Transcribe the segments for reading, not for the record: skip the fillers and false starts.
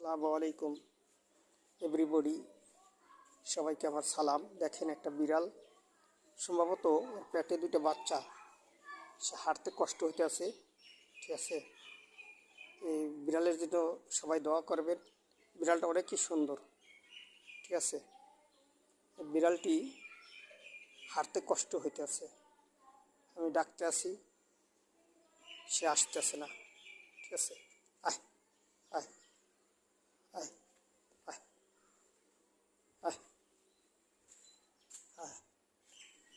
আসসালামু আলাইকুম এভরিবডি, সবাইকে আমার সালাম। দেখেন একটা বিড়াল, সম্ভবত ওর পেটে দুইটা বাচ্চা, সে হাঁটতে কষ্ট হইতে আছে। ঠিক আছে, এই বিড়ালের জন্য সবাই দোয়া করবেন। বিড়ালটা অনেকই সুন্দর। ঠিক আছে, বিড়ালটি হাঁটতে কষ্ট হইতে আছে, আমি ডাকতে আসি, সে আসতেছে না। ঠিক আছে, আয় আয় আয় আয় আয়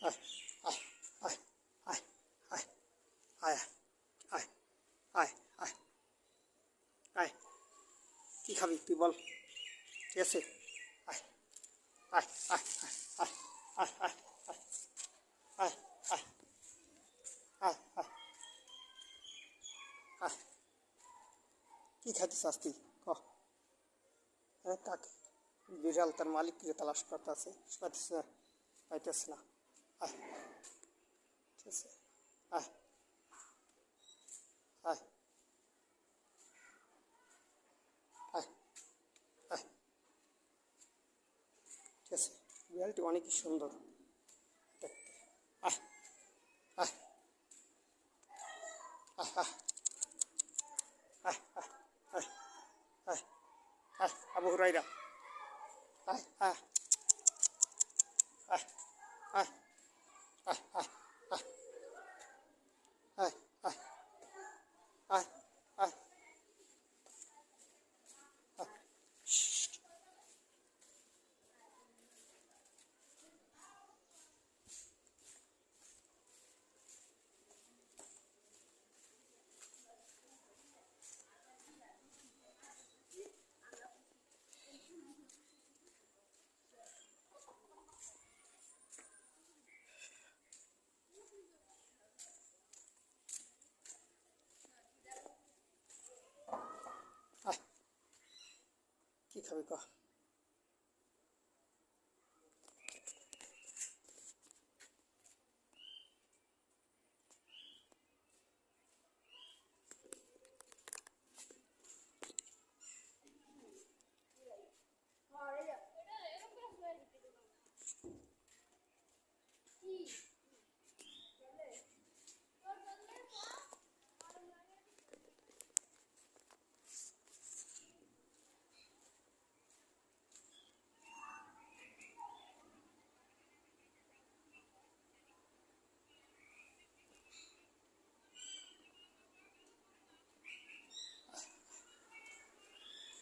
আয় আয় আয় আয় আয় আয় আয় আয় আয় আয় আয়, কী খাবি তুই বল? ঠিক আছে, আয় আয় আয় আয় আয় আয় আয় আয় আয় আয় আয়, কী খাইতে চাস তুই ক? হ্যাঁ, কাকে? বিড়াল তার মালিককে তালাশ করতে আছে, পাইতেছে না, পাইতেছে না। আয়, ঠিক আছে, আয় আয় আয় আয়, ঠিক আছে, বিড়ালটি অনেকই সুন্দর দেখতে। আয় আয় আয় আয় আয় আয় আয় আয়, আবু হুরাইরা, আয় আয় আয় আয় আয় আয় আয় আয় আয় আয়, কী খাবি ক?